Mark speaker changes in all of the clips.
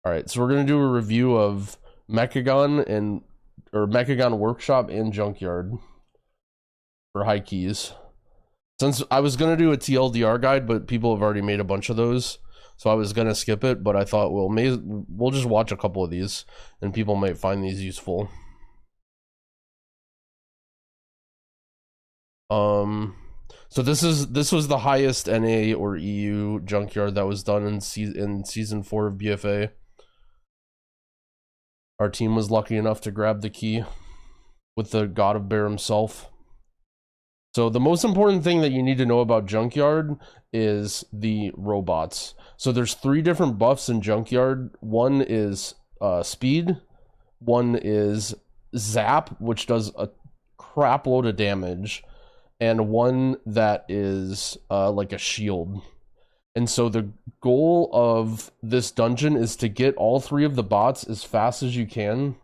Speaker 1: Alright, so we're gonna do a review of Mechagon or Mechagon Workshop and Junkyard for high keys. Since I was gonna do a TLDR guide, but people have already made a bunch of those, so I was gonna skip it, but I thought we'll just watch a couple of these and people might find these useful. So this was the highest NA or EU Junkyard that was done in season 4 of BFA. Our team was lucky enough to grab the key with the God of Bear himself. So the most important thing that you need to know about Junkyard is the robots. So there's 3 different buffs in Junkyard. One is speed, one is zap, which does a crap load of damage, and one that is like a shield. And so the goal of this dungeon is to get all 3 of the bots as fast as you can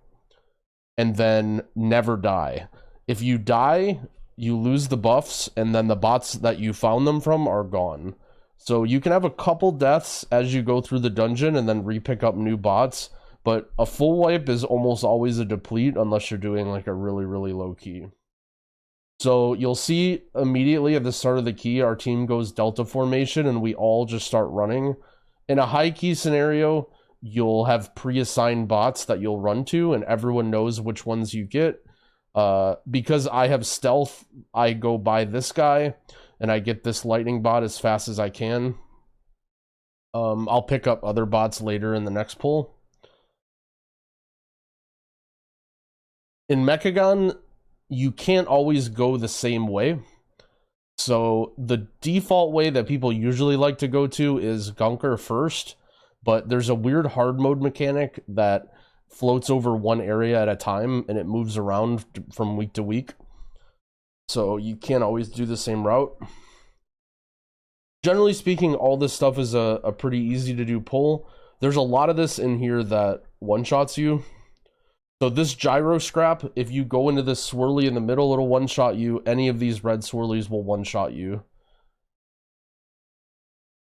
Speaker 1: and then never die. If you die, you lose the buffs, and then the bots that you found them from are gone. So you can have a couple deaths as you go through the dungeon and then re-pick up new bots, but a full wipe is almost always a deplete unless you're doing like a really, really low key. So you'll see immediately at the start of the key, our team goes Delta formation and we all just start running. In a high key scenario, you'll have pre-assigned bots that you'll run to and everyone knows which ones you get. Because I have stealth, I go by this guy and I get this lightning bot as fast as I can. I'll pick up other bots later in the next pull. In Mechagon, you can't always go the same way. So the default way that people usually like to go to is Gunker first, but there's a weird hard mode mechanic that floats over one area at a time and it moves around from week to week. So you can't always do the same route. Generally speaking, all this stuff is a pretty easy to do pull. There's a lot of this in here that one-shots you. So this gyro scrap, if you go into this swirly in the middle, it'll one-shot you. Any of these red swirlies will one-shot you.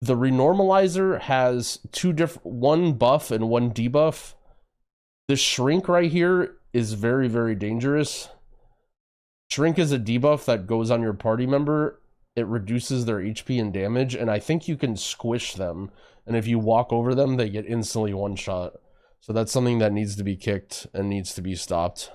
Speaker 1: The renormalizer has one buff and one debuff. This shrink right here is very, very dangerous. Shrink is a debuff that goes on your party member. It reduces their HP and damage, and I think you can squish them. And if you walk over them, they get instantly one-shot. So that's something that needs to be kicked and needs to be stopped.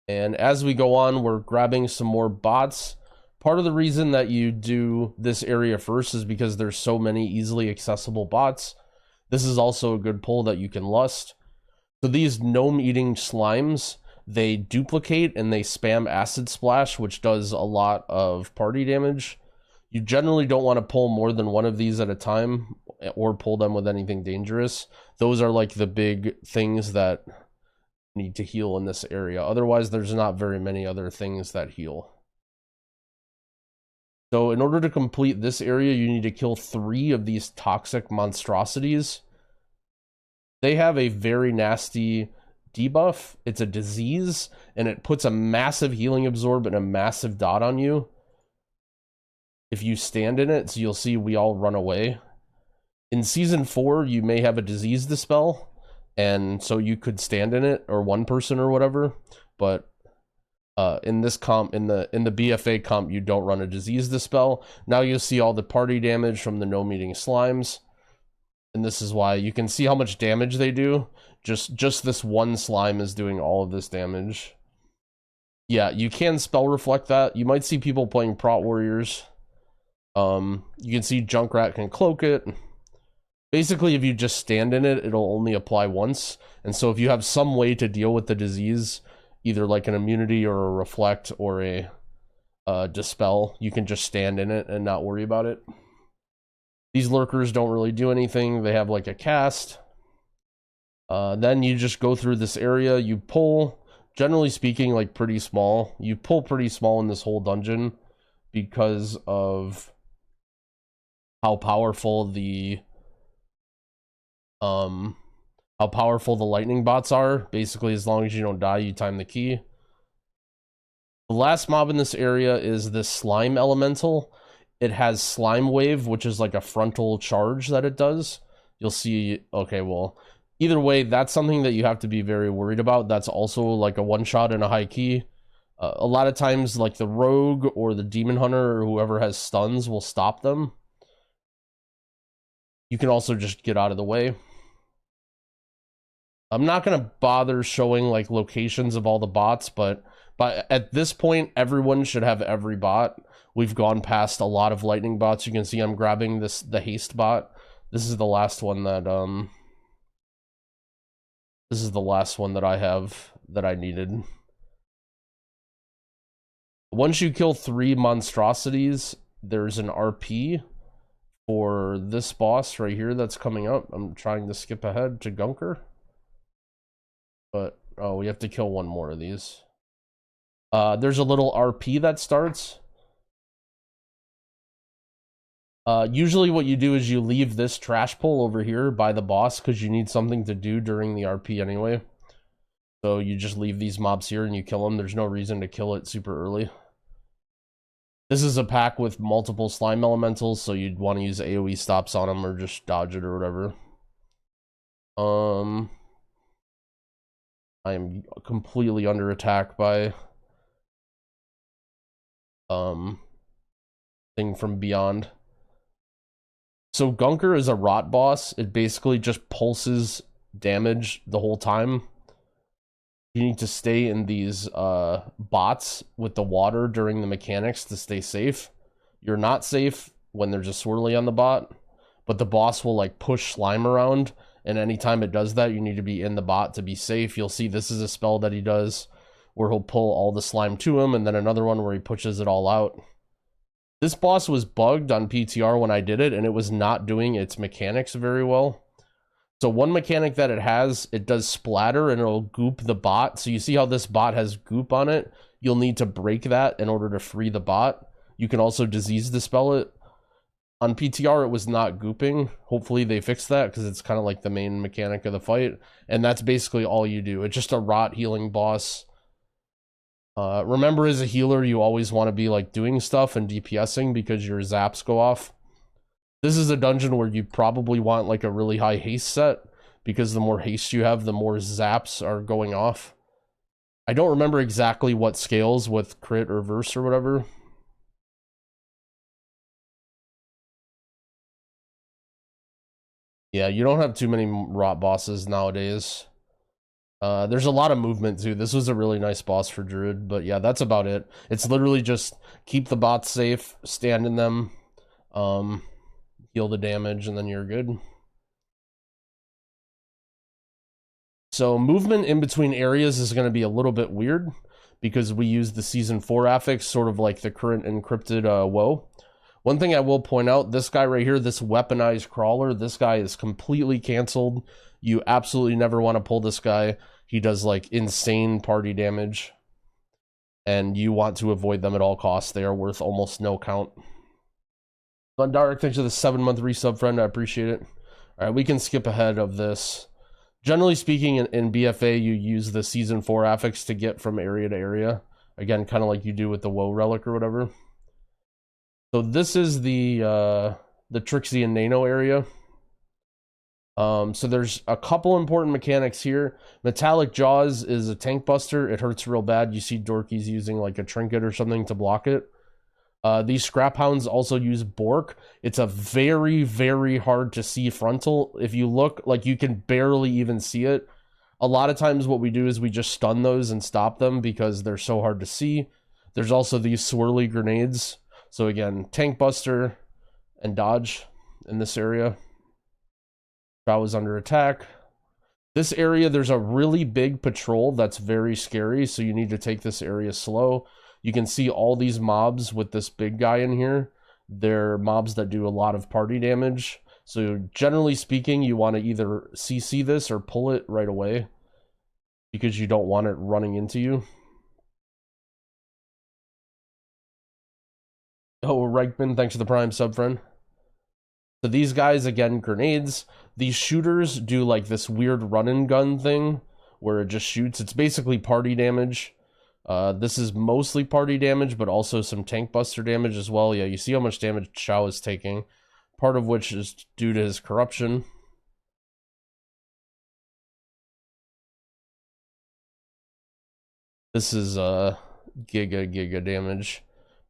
Speaker 1: And as we go on, we're grabbing some more bots. Part of the reason that you do this area first is because there's so many easily accessible bots. This is also a good pull that you can lust. So these gnome-eating slimes, they duplicate and they spam acid splash, which does a lot of party damage. You generally don't want to pull more than one of these at a time or pull them with anything dangerous. Those are like the big things that need to heal in this area. Otherwise, there's not very many other things that heal. So in order to complete this area, you need to kill 3 of these toxic monstrosities. They have a very nasty debuff. It's a disease, and it puts a massive healing absorb and a massive dot on you if you stand in it, so you'll see we all run away. In season 4, you may have a disease dispel, and so you could stand in it, or one person or whatever, but in this comp, in the BFA comp, you don't run a disease dispel. Now you'll see all the party damage from the gnome-eating slimes, and this is why you can see how much damage they do. Just this one slime is doing all of this damage. Yeah, you can spell reflect that. You might see people playing Prot Warriors. You can see Junkrat can cloak it. Basically, if you just stand in it, it'll only apply once. And so if you have some way to deal with the disease, either like an immunity or a reflect or a dispel, you can just stand in it and not worry about it. These lurkers don't really do anything. They have like a cast. Then you just go through this area. You pull, generally speaking, like pretty small. You pull pretty small in this whole dungeon because of how powerful the lightning bots are. Basically, as long as you don't die, you time the key. The last mob in this area is this slime elemental. it has Slime Wave, which is like a frontal charge that it does. You'll see, okay, well, either way, that's something that you have to be very worried about. That's also like a one-shot and a high key. A lot of times, like the rogue or the demon hunter or whoever has stuns will stop them. You can also just get out of the way. I'm not going to bother showing like locations of all the bots, but at this point, everyone should have every bot. We've gone past a lot of lightning bots. You can see I'm grabbing the haste bot. This is the last one that I have that I needed. Once you kill 3 monstrosities, there's an RP for this boss right here that's coming up. I'm trying to skip ahead to Gunker. But, oh, we have to kill 1 more of these. There's a little RP that starts. Usually what you do is you leave this trash pull over here by the boss because you need something to do during the RP anyway. So you just leave these mobs here and you kill them. There's no reason to kill it super early. This is a pack with multiple slime elementals, so you'd want to use AoE stops on them or just dodge it or whatever. I am completely under attack by thing from beyond. So Gunker is a rot boss. It basically just pulses damage the whole time. You need to stay in these bots with the water during the mechanics to stay safe. You're not safe when there's a swirly on the bot, but the boss will like push slime around, and anytime it does that, you need to be in the bot to be safe. You'll see this is a spell that he does where he'll pull all the slime to him, and then another one where he pushes it all out. This boss was bugged on PTR when I did it, and it was not doing its mechanics very well. So one mechanic that it has, it does splatter and it'll goop the bot. So you see how this bot has goop on it? You'll need to break that in order to free the bot. You can also disease dispel it. On PTR, it was not gooping. Hopefully they fixed that because it's kind of like the main mechanic of the fight. And that's basically all you do. It's just a rot healing boss. Remember, as a healer, you always want to be like doing stuff and DPSing because your zaps go off. This is a dungeon where you probably want like a really high haste set because the more haste you have, the more zaps are going off. I don't remember exactly what scales with crit or verse or whatever. Yeah, you don't have too many rot bosses nowadays. There's a lot of movement too. This was a really nice boss for Druid, but yeah, that's about it. It's literally just keep the bots safe, stand in them, heal the damage, and then you're good. So movement in between areas is going to be a little bit weird because we use the Season 4 affix, sort of like the current encrypted WoW. One thing I will point out, this guy right here, this weaponized crawler, this guy is completely canceled. You absolutely never want to pull this guy. He does like insane party damage, and you want to avoid them at all costs. They are worth almost no count. Dark, thanks for the 7-month resub, friend. I appreciate it. All right, we can skip ahead of this. Generally speaking, in BFA, you use the Season 4 affix to get from area to area. Again, kind of like you do with the WoW relic or whatever. So this is the Trixie and Nano area. So there's a couple important mechanics here. Metallic Jaws is a tank buster. It hurts real bad. You see dorkies using like a trinket or something to block it. These Scrap Hounds also use Bork. It's a very, very hard to see frontal. If you look, like you can barely even see it. A lot of times what we do is we just stun those and stop them because they're so hard to see. There's also these swirly grenades. So again, tank buster and dodge in this area. Drow is under attack. This area, there's a really big patrol that's very scary, so you need to take this area slow. You can see all these mobs with this big guy in here. They're mobs that do a lot of party damage. So generally speaking, you want to either CC this or pull it right away because you don't want it running into you. Oh, Reichman, thanks for the Prime sub, friend. So these guys, again, grenades. These shooters do like this weird run and gun thing where it just shoots. It's basically party damage. This is mostly party damage, but also some tank buster damage as well. Yeah, you see how much damage Chao is taking, part of which is due to his corruption. This is giga damage.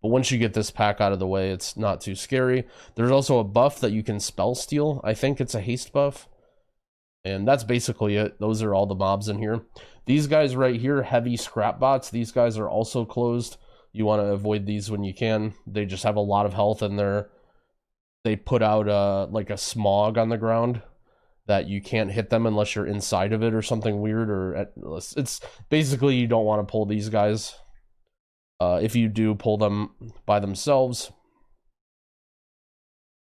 Speaker 1: But once you get this pack out of the way, it's not too scary. There's also a buff that you can spell steal. I think it's a haste buff. And that's basically it. Those are all the mobs in here. These guys right here, heavy scrap bots, these guys are also closed. You want to avoid these when you can. They just have a lot of health, and they put out like a smog on the ground that you can't hit them unless you're inside of it or something weird. Or it's basically, you don't want to pull these guys. If you do, pull them by themselves.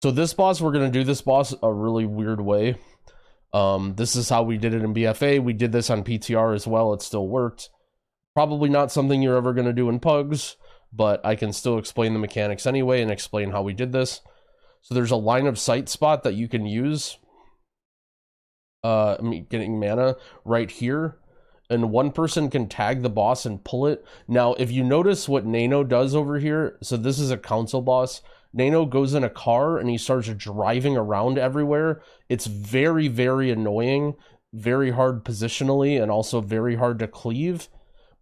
Speaker 1: So this boss, we're going to do this boss a really weird way. This is how we did it in BFA. We did this on PTR as well. It still worked. Probably not something you're ever going to do in Pugs, but I can still explain the mechanics anyway and explain how we did this. So there's a line of sight spot that you can use. Getting mana right here. And one person can tag the boss and pull it. Now, if you notice what Nano does over here, so this is a council boss. Nano goes in a car and he starts driving around everywhere. It's very, very annoying, very hard positionally, and also very hard to cleave.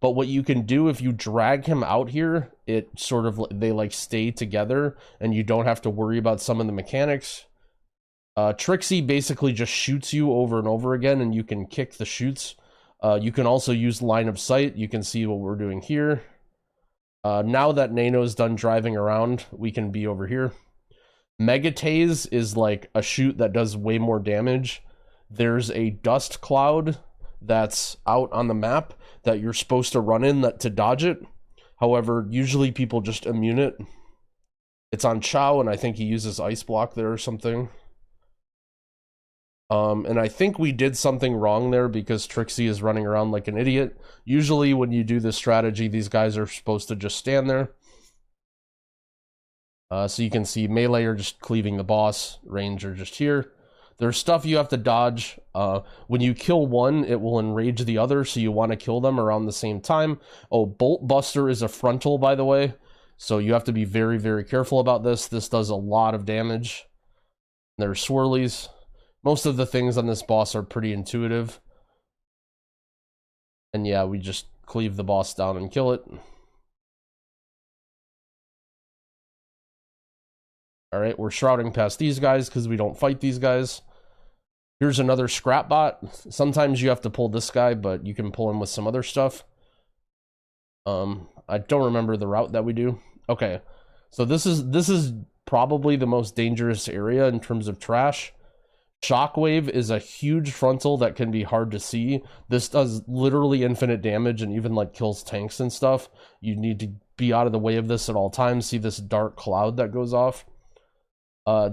Speaker 1: But what you can do if you drag him out here, it sort of, they like stay together and you don't have to worry about some of the mechanics. Trixie basically just shoots you over and over again, and you can kick the shoots. You can also use line of sight. You can see what we're doing here. Now that Nano's done driving around, we can be over here. Megatase is like a shoot that does way more damage. There's a dust cloud that's out on the map that you're supposed to run in to dodge it. However, usually people just immune it. It's on Chao, and I think he uses ice block there or something. And I think we did something wrong there because Trixie is running around like an idiot. Usually when you do this strategy, these guys are supposed to just stand there. So you can see melee are just cleaving the boss, range are just here. There's stuff you have to dodge. When you kill one, it will enrage the other, so you want to kill them around the same time. Oh, Bolt Buster is a frontal, by the way. So you have to be very, very careful about this. This does a lot of damage. There's swirlies. Most of the things on this boss are pretty intuitive. And yeah, we just cleave the boss down and kill it. Alright, we're shrouding past these guys because we don't fight these guys. Here's another scrap bot. Sometimes you have to pull this guy, but you can pull him with some other stuff. I don't remember the route that we do. Okay, so this is probably the most dangerous area in terms of trash. Shockwave is a huge frontal that can be hard to see. This does literally infinite damage and even like kills tanks and stuff. You need to be out of the way of this at all times. See this dark cloud that goes off.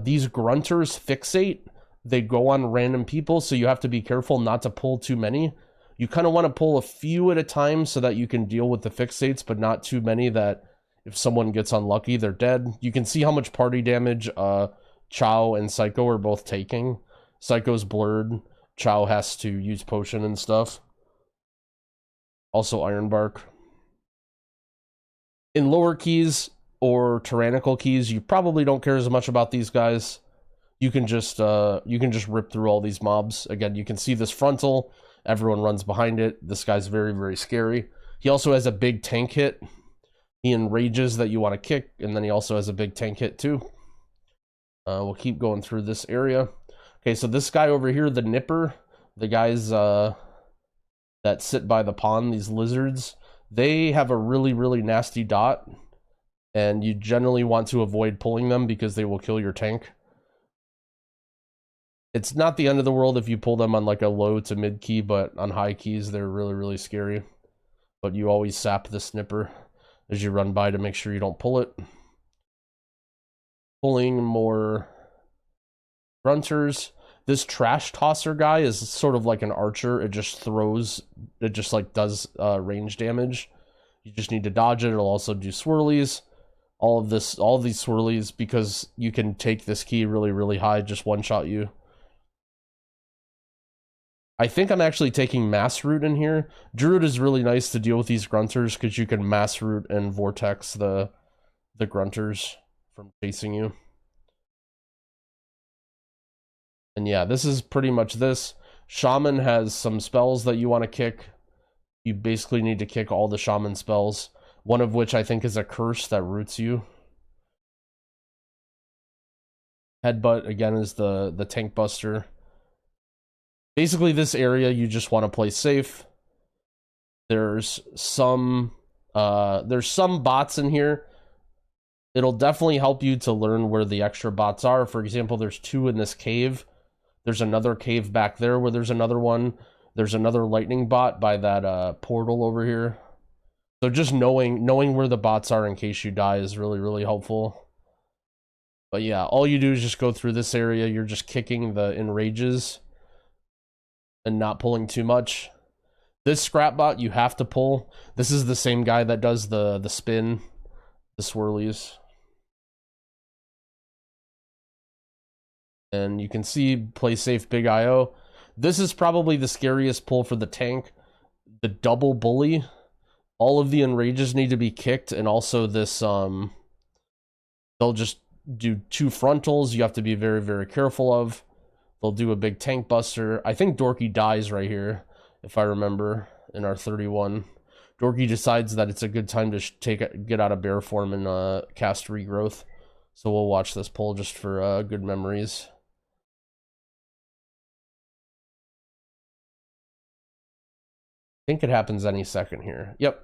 Speaker 1: These grunters fixate. They go on random people, so you have to be careful not to pull too many. You kind of want to pull a few at a time so that you can deal with the fixates, but not too many that if someone gets unlucky, they're dead. You can see how much party damage Chao and Psycho are both taking. Psycho's blurred. Chao has to use potion and stuff. Also Ironbark. In lower keys or tyrannical keys, you probably don't care as much about these guys. You can just rip through all these mobs. Again, you can see this frontal. Everyone runs behind it. This guy's very, very scary. He also has a big tank hit. He enrages that you want to kick, and then he also has a big tank hit too. We'll keep going through this area. Okay, so this guy over here, the Nipper, the guys that sit by the pond, these lizards, they have a really, really nasty dot, and you generally want to avoid pulling them because they will kill your tank. It's not the end of the world if you pull them on like a low to mid key, but on high keys, they're really, really scary. But you always sap the Snipper as you run by to make sure you don't pull it. Pulling more grunters. This trash tosser guy is sort of like an archer. It just throws, it just like does range damage. You just need to dodge it. It'll also do swirlies. All of these swirlies, because you can take this key really, really high, just one shot you.
Speaker 2: I think I'm actually taking Mass Root in here. Druid is really nice to deal with these Grunters because you can Mass Root and Vortex the Grunters from chasing you. And yeah, this is pretty much this. Shaman has some spells that you want to kick. You basically need to kick all the Shaman spells, one of which I think is a curse that roots you. Headbutt, again, is the tank buster. Basically, this area, you just want to play safe. There's some bots in here. It'll definitely help you to learn where the extra bots are. For example, there's 2 in this cave. There's another cave back there where there's another one. There's another lightning bot by that portal over here. So just knowing where the bots are in case you die is really, really helpful. But yeah, all you do is just go through this area. You're just kicking the enrages and not pulling too much. This scrap bot you have to pull. This is the same guy that does the spin, the swirlies. And you can see play safe big IO. This is probably the scariest pull for the tank. The double bully. All of the enrages need to be kicked, and also this they'll just do 2 frontals you have to be very, very careful of. They'll do a big tank buster. I think Dorky dies right here, if I remember, in our 31. Dorky decides that it's a good time to get out of bear form and cast regrowth. So we'll watch this pull just for good memories. I think it happens any second here. Yep.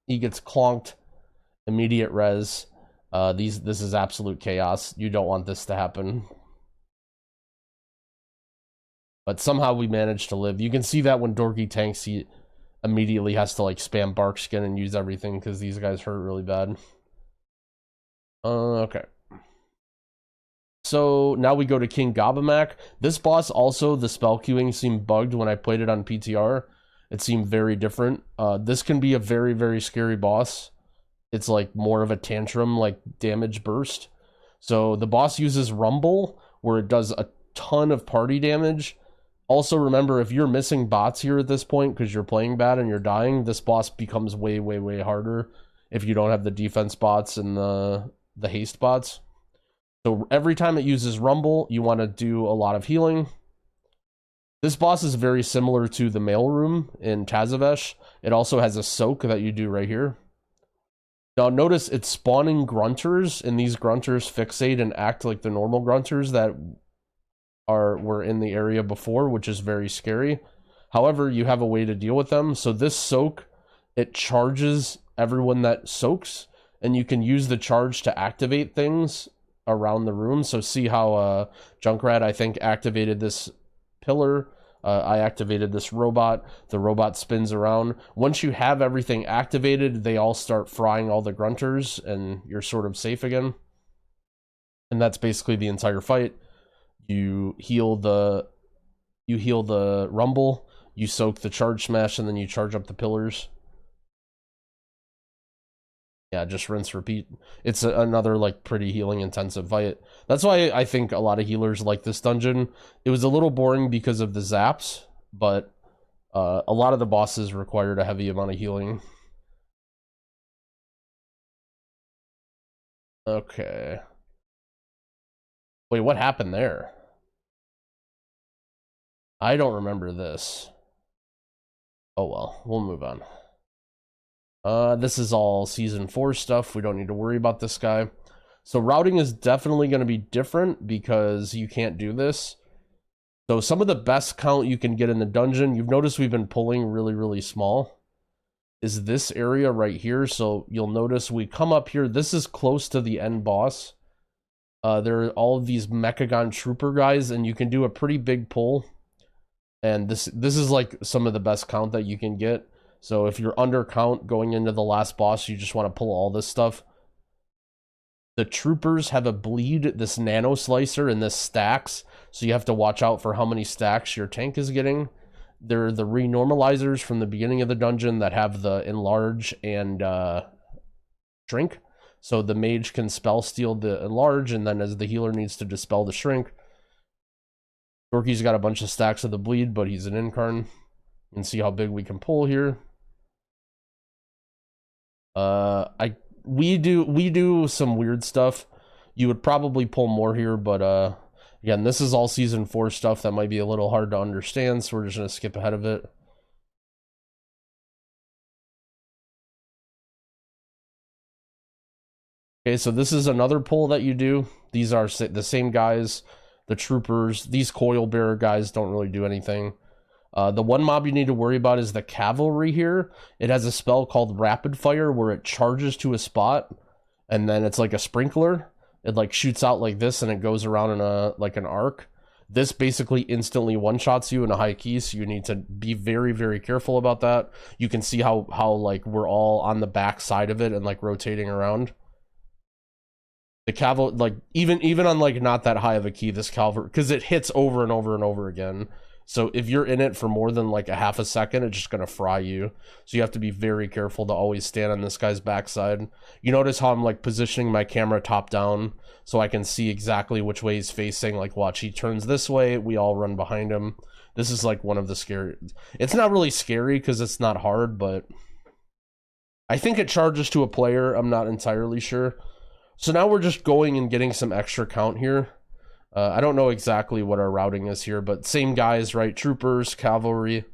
Speaker 2: He gets clonked. Immediate res. This is absolute chaos. You don't want this to happen. But somehow we managed to live. You can see that when Dorky tanks, he immediately has to like spam bark skin and use everything because these guys hurt really bad. Okay. So now we go to King Gabamak. This boss also, the spell queuing seemed bugged when I played it on PTR. It seemed very different. This can be a very, very scary boss. It's like more of a tantrum, like damage burst. So the boss uses Rumble, where it does a ton of party damage. Also remember, if you're missing bots here at this point because you're playing bad and you're dying, this boss becomes way, way, way harder if you don't have the defense bots and the haste bots. So every time it uses Rumble, you want to do a lot of healing. This boss is very similar to the mailroom in Tazavesh. It also has a soak that you do right here. Now notice it's spawning grunters, and these grunters fixate and act like the normal grunters that were in the area before, which is very scary. However, you have a way to deal with them. So this soak, it charges everyone that soaks, and you can use the charge to activate things around the room. So see how Junkyard, I think, activated this pillar. I activated this robot. The robot spins around. Once you have everything activated, they all start frying all the grunters, and you're sort of safe again. And that's basically the entire fight. You heal the Rumble, you soak the charge smash, and then you charge up the pillars. Yeah, just rinse, repeat. It's another like pretty healing intensive fight. That's why I think a lot of healers like this dungeon. It was a little boring because of the zaps, but a lot of the bosses required a heavy amount of healing. Okay. Wait, what happened there? I don't remember this. Oh well, we'll move on. This is all Season 4 stuff. We don't need to worry about this guy. So routing is definitely going to be different because you can't do this. So some of the best count you can get in the dungeon, you've noticed we've been pulling really, really small, is this area right here. So you'll notice we come up here. This is close to the end boss. There are all of these Mechagon trooper guys, and you can do a pretty big pull. And this is like some of the best count that you can get. So if you're under count going into the last boss, you just want to pull all this stuff. The troopers have a bleed, this nano slicer, and this stacks. So you have to watch out for how many stacks your tank is getting. They're the renormalizers from the beginning of the dungeon that have the enlarge and shrink. So the mage can spell steal the enlarge, and then as the healer needs to dispel the shrink. Dorky's got a bunch of stacks of the bleed, but he's an incarn. And see how big we can pull here. We do some weird stuff. You would probably pull more here, but again, this is all season 4 stuff that might be a little hard to understand, so we're just gonna skip ahead of it. Okay, so this is another pull that you do. These are the same guys, the troopers. These coil bearer guys don't really do anything. The one mob you need to worry about is the cavalry here. It has a spell called Rapid Fire where it charges to a spot, and then it's like a sprinkler. It like shoots out like this, and it goes around in a like an arc. This basically instantly one-shots you in a high key, so you need to be very, very careful about that. You can see how like we're all on the back side of it and like rotating around. The cavalry, like even on like not that high of a key, this cavalry, because it hits over and over and over again. So if you're in it for more than like a half a second, it's just gonna fry you. So you have to be very careful to always stand on this guy's backside. You notice how I'm like positioning my camera top down so I can see exactly which way he's facing. Like watch, he turns this way, we all run behind him. This is like one of the scary. It's not really scary because it's not hard, but I think it charges to a player. I'm not entirely sure. So now we're just going and getting some extra count here. I don't know exactly what our routing is here, but same guys, right? Troopers, cavalry.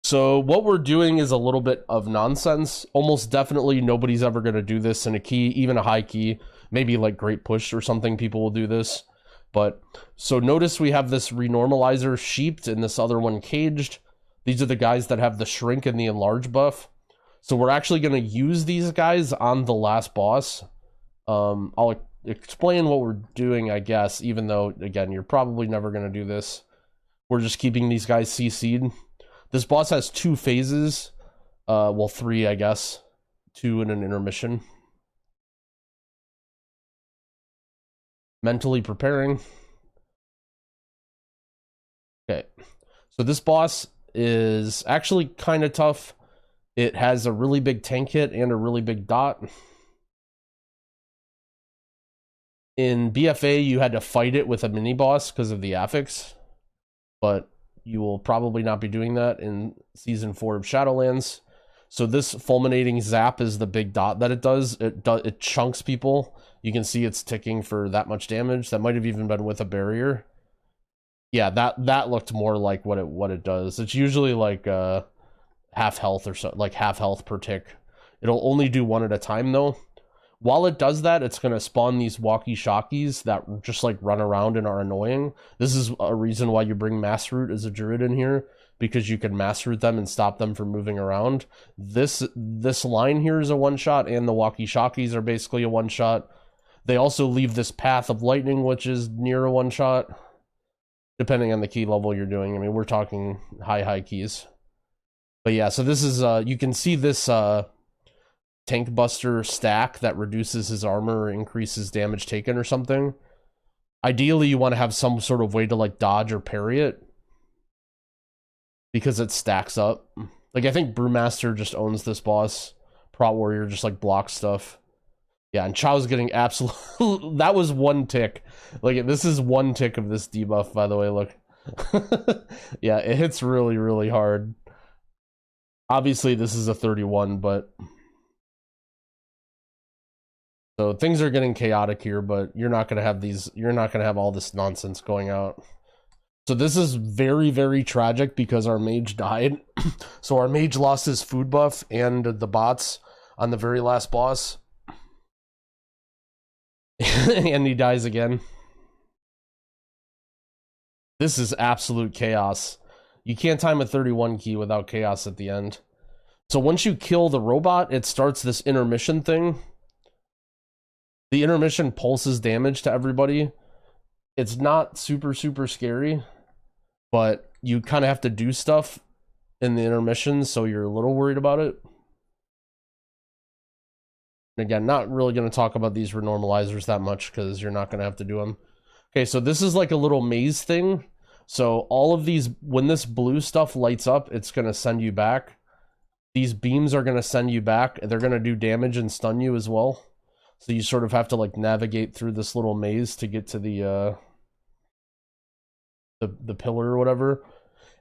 Speaker 2: So what we're doing is a little bit of nonsense. Almost definitely nobody's ever going to do this in a key, even a high key. Maybe like Great Push or something, people will do this. But so notice we have this renormalizer sheeped and this other one caged. These are the guys that have the shrink and the enlarge buff. So we're actually going to use these guys on the last boss. I'll explain what we're doing, I guess, even though, again, you're probably never going to do this. We're just keeping these guys CC'd. This boss has 2 phases. Well, 3, I guess. 2 and an intermission. Mentally preparing. Okay. So this boss is actually kind of tough. It has a really big tank hit and a really big dot. In BFA, you had to fight it with a mini-boss because of the affix. But you will probably not be doing that in Season 4 of Shadowlands. So this fulminating zap is the big dot that it does. It chunks people. You can see it's ticking for that much damage. That might have even been with a barrier. Yeah, that looked more like what it does. It's usually like half health or so, like half health per tick. It'll only do 1 at a time though. While it does that, it's going to spawn these walkie-talkies that just like run around and are annoying. This is a reason why you bring Mass Root as a druid in here, because you can Mass Root them and stop them from moving around. This line here is a one-shot, and the walkie-talkies are basically a one-shot. They also leave this path of lightning, which is near a one-shot, depending on the key level you're doing. I mean, we're talking high keys. But yeah, so this is, you can see this tank buster stack that reduces his armor or increases damage taken or something. Ideally, you want to have some sort of way to like dodge or parry it, because it stacks up. Like, I think Brewmaster just owns this boss. Prot Warrior just like blocks stuff. Yeah, and Chow's getting absolute... That was 1 tick. Like, this is 1 tick of this debuff, by the way, look. Yeah, it hits really, really hard. Obviously, this is a 31, but... So things are getting chaotic here, but you're not going to have these... You're not going to have all this nonsense going out. So this is very, very tragic because our mage died. So our mage lost his food buff and the bots on the very last boss. And he dies again. This is absolute chaos. You can't time a 31 key without chaos at the end. So once you kill the robot, it starts this intermission thing. The intermission pulses damage to everybody. It's not super, super scary, but you kind of have to do stuff in the intermission, so you're a little worried about it. Again, not really going to talk about these renormalizers that much because you're not going to have to do them. Okay, so this is like a little maze thing. So all of these, when this blue stuff lights up, it's going to send you back. These beams are going to send you back. They're going to do damage and stun you as well.
Speaker 1: So you sort of have to like navigate through this little maze to get to the pillar or whatever.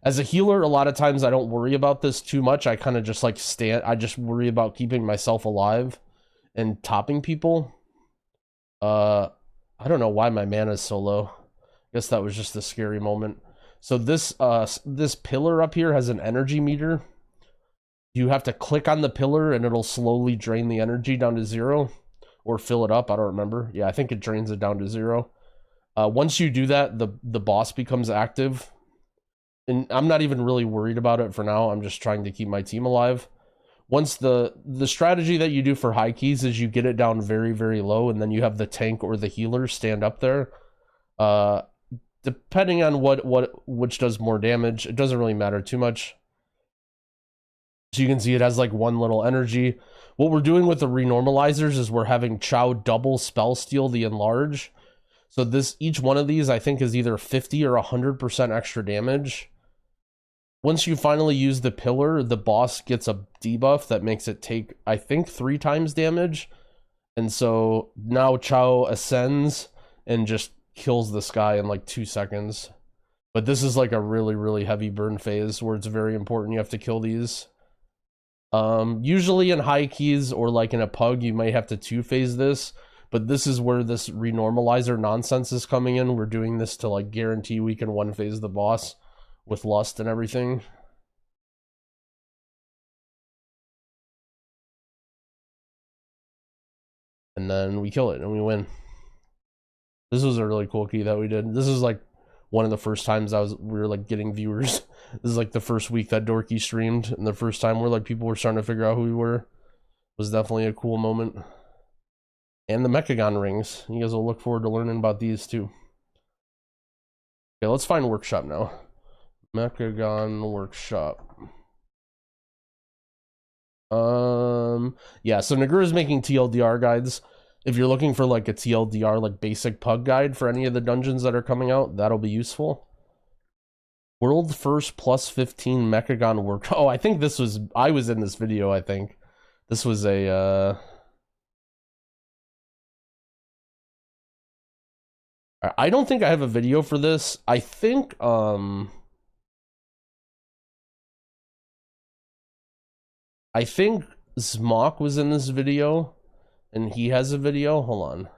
Speaker 1: As a healer, a lot of times I don't worry about this too much. I kind of just like I just worry about keeping myself alive and topping people. I don't know why my mana is so low. I guess that was just a scary moment. So this pillar up here has an energy meter. You have to click on the pillar and it'll slowly drain the energy down to 0 or fill it up. I don't remember. Yeah, I think it drains it down to 0. Once you do that, the boss becomes active. And I'm not even really worried about it for now. I'm just trying to keep my team alive. Once the strategy that you do for high keys is you get it down very, very low, and then you have the tank or the healer stand up there. Depending on which does more damage, it doesn't really matter too much. So you can see it has like one little energy. What we're doing with the renormalizers is we're having Chow double spell steal the enlarge. So each one of these I think is either 50 or 100% extra damage. Once you finally use the pillar, the boss gets a debuff that makes it take, I think, 3 times damage. And so now Chow ascends and just kills this guy in like 2 seconds. But this is like a really, really heavy burn phase where it's very important you have to kill these. Usually in high keys or like in a pug, you might have to 2-phase this. But this is where this renormalizer nonsense is coming in. We're doing this to like guarantee we can 1-phase the boss with lust and everything. And then we kill it and we win. This was a really cool key that we did. This is like one of the first times we were like getting viewers. This is like the first week that Dorky streamed, and the first time where like people were starting to figure out who we were. It was definitely a cool moment. And the Mechagon rings. You guys will look forward to learning about these too. Okay, let's find workshop now. Mechagon workshop. Yeah, so Nagura's making TLDR guides. If you're looking for like a TLDR like basic pug guide for any of the dungeons that are coming out, that'll be useful. World first plus 15 Mechagon work. Oh, I think I was in this video, I think. This was a I don't think I have a video for this. I think Zmock was in this video, and he has a video. Hold on.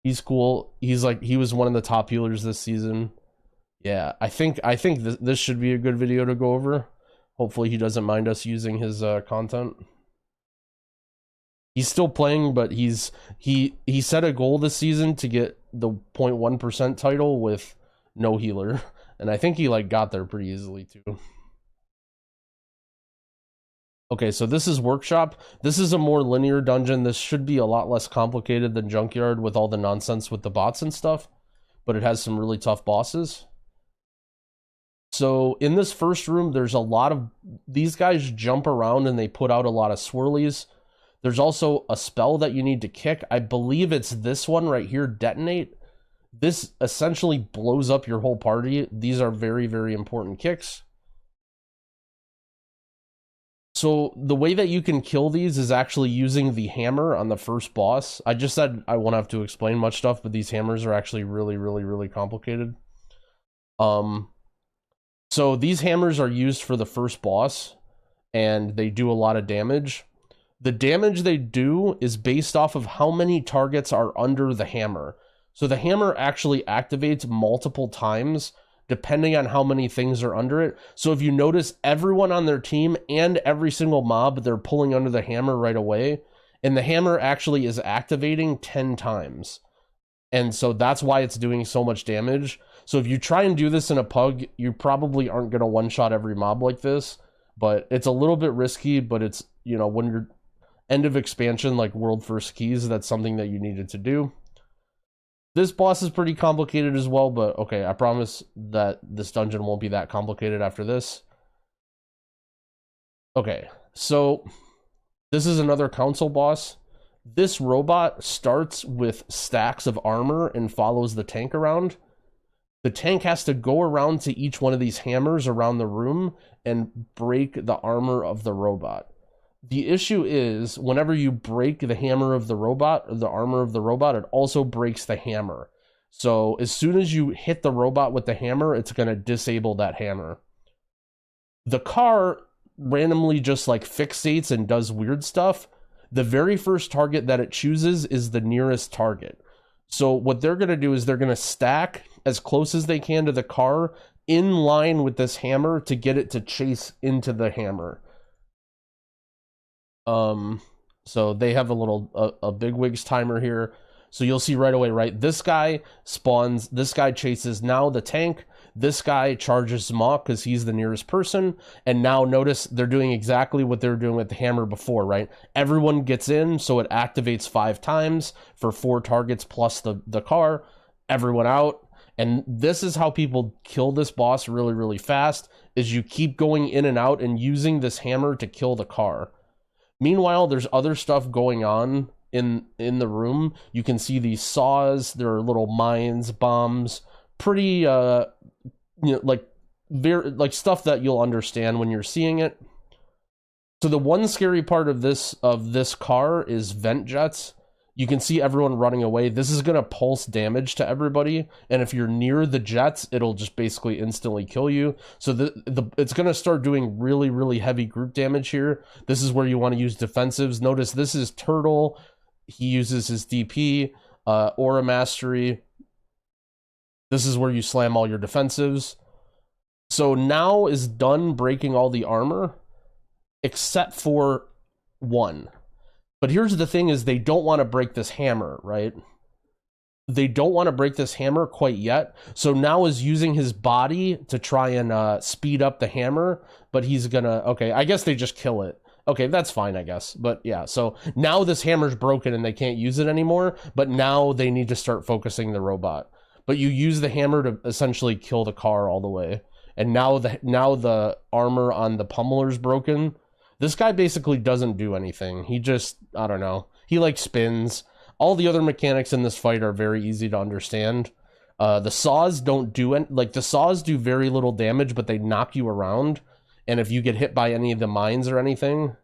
Speaker 1: He's cool. He was one of the top healers this season. Yeah, I think this should be a good video to go over. Hopefully he doesn't mind us using his content. He's still playing, but he set a goal this season to get the 0.1% title with no healer, and I think he like got there pretty easily too. Okay, so this is Workshop. This is a more linear dungeon. This should be a lot less complicated than Junkyard with all the nonsense with the bots and stuff, but it has some really tough bosses. So in this first room, there's a lot of these guys jump around and they put out a lot of swirlies. There's also a spell that you need to kick. I believe it's this one right here, Detonate. This essentially blows up your whole party. These are very, very important kicks. So the way that you can kill these is actually using the hammer on the first boss. I just said I won't have to explain much stuff, but these hammers are actually really, really, really complicated. So these hammers are used for the first boss, and they do a lot of damage. The damage they do is based off of how many targets are under the hammer. So the hammer actually activates multiple times depending on how many things are under it. So if you notice, everyone on their team and every single mob, they're pulling under the hammer right away. And the hammer actually is activating 10 times. And so that's why it's doing so much damage. So if you try and do this in a pug, you probably aren't going to one-shot every mob like this. But it's a little bit risky, but it's, you know, when you're end of expansion, like World First Keys, that's something that you needed to do. This boss is pretty complicated as well, but okay, I promise that this dungeon won't be that complicated after this. Okay, so this is another council boss. This robot starts with stacks of armor and follows the tank around. The tank has to go around to each one of these hammers around the room and break the armor of the robot. The issue is whenever you break the hammer of the robot, or the armor of the robot, it also breaks the hammer. So as soon as you hit the robot with the hammer, it's going to disable that hammer. The car randomly just like fixates and does weird stuff. The very first target that it chooses is the nearest target. So what they're going to do is they're going to stack as close as they can to the car in line with this hammer to get it to chase into the hammer. So they have a little a bigwigs timer here. So you'll see right away, right? This guy spawns, this guy chases now the tank, this guy charges Mach because he's the nearest person, and now notice they're doing exactly what they were doing with the hammer before, right? Everyone gets in, so it activates 5 times for 4 targets plus the car, everyone out, and this is how people kill this boss really, really fast, is you keep going in and out and using this hammer to kill the car. Meanwhile, there's other stuff going on in the room. You can see these saws, there are little mines, bombs, pretty like very like stuff that you'll understand when you're seeing it. So the one scary part of this car is vent jets. You can see everyone running away. This is going to pulse damage to everybody, and if you're near the jets, it'll just basically instantly kill you. So it's going to start doing really, really heavy group damage here. This is where you want to use defensives. Notice this is Turtle. He uses his DP, Aura Mastery. This is where you slam all your defensives. So now is done breaking all the armor, except for one. But here's the thing is they don't want to break this hammer, right? They don't want to break this hammer quite yet. So now is using his body to try and speed up the hammer, but he's gonna, okay, I guess they just kill it. Okay, that's fine, I guess. But yeah, so now this hammer's broken and they can't use it anymore, but now they need to start focusing the robot. But you use the hammer to essentially kill the car all the way. And now the armor on the pummeler's broken. This guy basically doesn't do anything. He just, I don't know. He like spins. All the other mechanics in this fight are very easy to understand. The saws don't do it. Like the saws do very little damage, but they knock you around. And if you get hit by any of the mines or anything,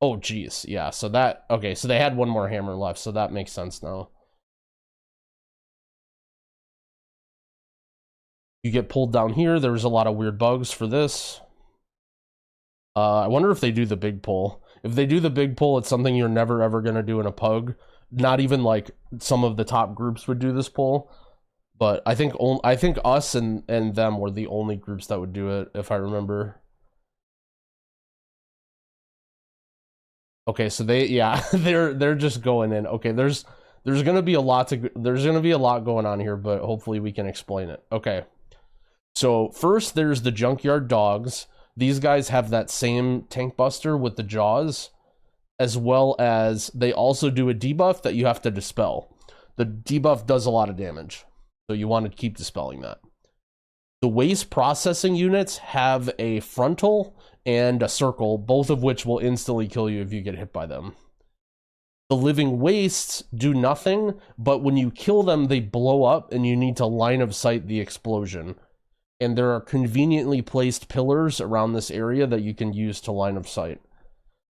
Speaker 1: oh geez, yeah. So that, okay, so they had one more hammer left, so that makes sense now. You get pulled down here. There's a lot of weird bugs for this. I wonder if they do the big pull. If they do the big pull, it's something you're never ever going to do in a pug. Not even like some of the top groups would do this pull. But I think us and them were the only groups that would do it, if I remember. Okay, so they're just going in. Okay, there's going to be a lot going on here, but hopefully we can explain it. Okay. So first there's the Junkyard dogs. These guys have that same tank buster with the jaws, as well as they also do a debuff that you have to dispel. The debuff does a lot of damage, so you want to keep dispelling that. The waste processing units have a frontal and a circle, both of which will instantly kill you if you get hit by them. The living wastes do nothing, but when you kill them, they blow up and you need to line of sight the explosion. And there are conveniently placed pillars around this area that you can use to line of sight.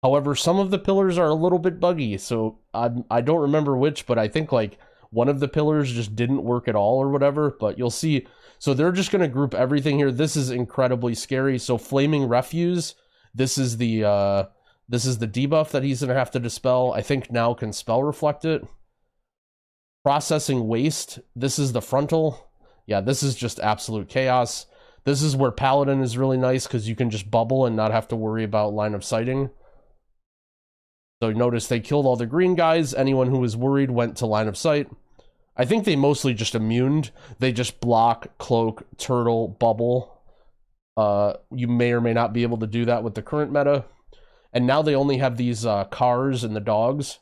Speaker 1: However, some of the pillars are a little bit buggy, so I don't remember which, but I think like one of the pillars just didn't work at all or whatever, but you'll see. So they're just going to group everything here. This is incredibly scary. So Flaming Refuse, this is the debuff that he's going to have to dispel. I think now can spell reflect it. Processing Waste, this is the frontal. Yeah, this is just absolute chaos. This is where Paladin is really nice because you can just bubble and not have to worry about line of sighting. So notice they killed all the green guys. Anyone who was worried went to line of sight. I think they mostly just immuned. They just block, cloak, turtle, bubble. You may or may not be able to do that with the current meta. And now they only have these cars and the dogs.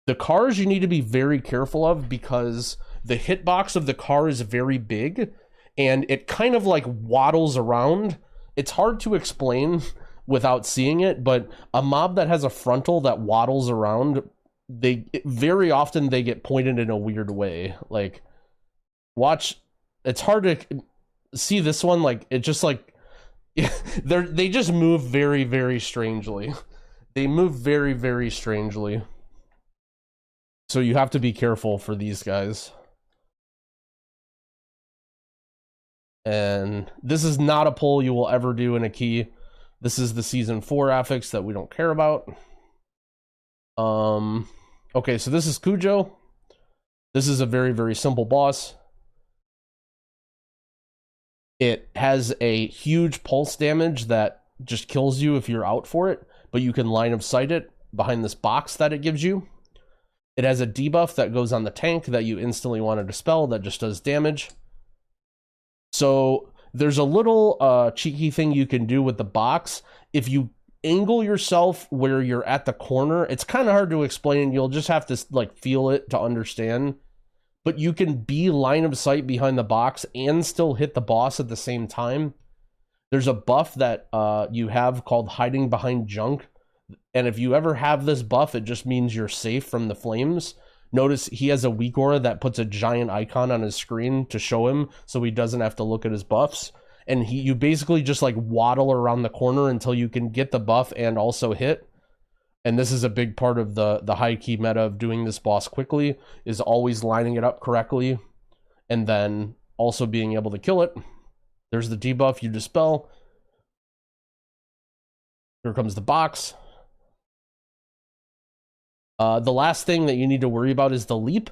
Speaker 1: The cars you need to be very careful of because the hitbox of the car is very big and it kind of like waddles around. It's hard to explain without seeing it, but a mob that has a frontal that waddles around, very often they get pointed in a weird way. Like, watch, it's hard to see this one, like, it just like, they just move very, very strangely. They move very, very strangely. So you have to be careful for these guys. And this is not a pull you will ever do in a key. This is the Season 4 affix that we don't care about. Okay, so this is Cujo. This is a very, very simple boss. It has a huge pulse damage that just kills you if you're out for it, but you can line of sight it behind this box that it gives you. It has a debuff that goes on the tank that you instantly want to dispel that just does damage. So there's a little cheeky thing you can do with the box. If you angle yourself where you're at the corner, it's kind of hard to explain. You'll just have to like feel it to understand. But you can be line of sight behind the box and still hit the boss at the same time. There's a buff that you have called hiding behind junk. And if you ever have this buff, it just means you're safe from the flames. Notice he has a weak aura that puts a giant icon on his screen to show him so he doesn't have to look at his buffs. And you basically just like waddle around the corner until you can get the buff and also hit. And this is a big part of the high key meta of doing this boss quickly, is always lining it up correctly and then also being able to kill it. There's the debuff you dispel. Here comes the box. The last thing that you need to worry about is the leap.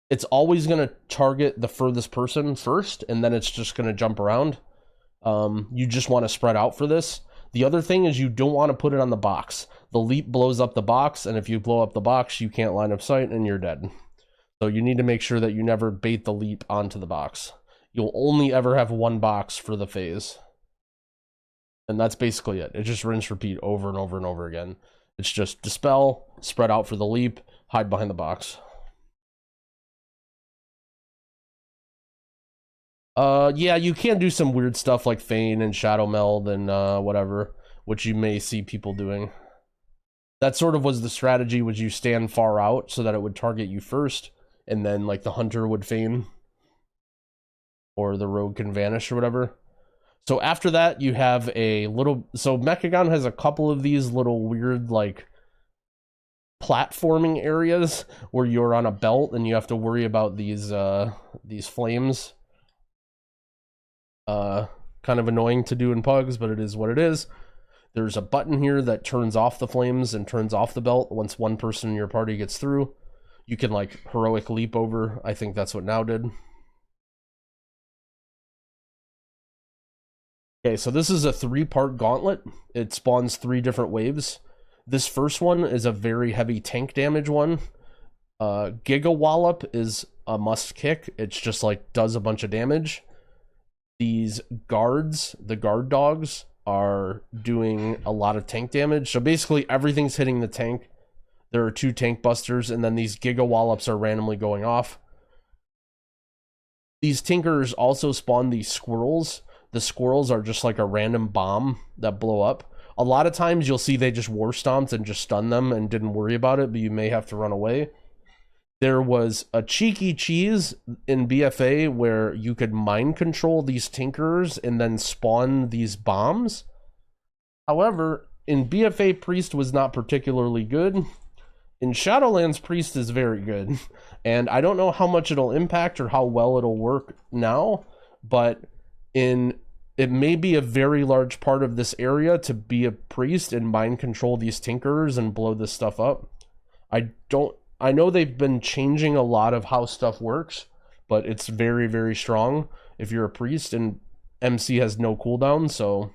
Speaker 1: It's always going to target the furthest person first, and then it's just going to jump around. You just want to spread out for this. The other thing is you don't want to put it on the box. The leap blows up the box, and if you blow up the box, you can't line of sight, and you're dead. So you need to make sure that you never bait the leap onto the box. You'll only ever have one box for the phase. And that's basically it. It just rinse, repeat over and over and over again. It's just dispel, spread out for the leap, hide behind the box. Yeah, you can do some weird stuff like feign and shadow meld and whatever, which you may see people doing. That sort of was the strategy, was you stand far out so that it would target you first, and then like the hunter would feign, or the rogue can vanish or whatever. So after that, you have a little... So Mechagon has a couple of these little weird, like, platforming areas where you're on a belt and you have to worry about these flames. Kind of annoying to do in pugs, but it is what it is. There's a button here that turns off the flames and turns off the belt once one person in your party gets through. You can, like, heroic leap over. I think that's what Now did. Okay, so this is a 3-part gauntlet. It spawns 3 different waves. This first one is a very heavy tank damage one. Giga Wallop is a must kick. It's just like does a bunch of damage. These guards, the guard dogs, are doing a lot of tank damage. So basically everything's hitting the tank. There are 2 tank busters, and then these Giga Wallops are randomly going off. These Tinkers also spawn these squirrels. The squirrels are just like a random bomb that blow up. A lot of times you'll see they just war stomped and just stunned them and didn't worry about it, but you may have to run away. There was a cheeky cheese in BFA where you could mind control these Tinkers and then spawn these bombs. However, in BFA, Priest was not particularly good. In Shadowlands, Priest is very good. And I don't know how much it'll impact or how well it'll work now, but it may be a very large part of this area to be a priest and mind control these Tinkers and blow this stuff up. I know they've been changing a lot of how stuff works, but it's very, very strong if you're a priest, and MC has no cooldown, so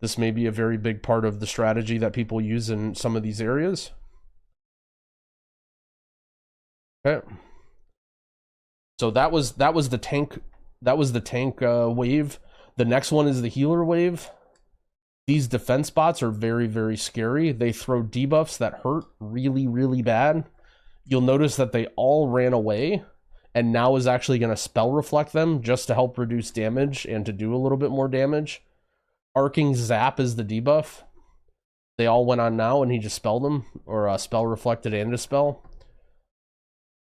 Speaker 1: this may be a very big part of the strategy that people use in some of these areas. Okay. So that was the tank. That was the tank wave. The next one is the healer wave. These defense bots are very, very scary. They throw debuffs that hurt really, really bad. You'll notice that they all ran away, and Now is actually going to spell reflect them just to help reduce damage and to do a little bit more damage. Arcing Zap is the debuff. They all went on Now, and he just spelled them, or spell reflected and dispel.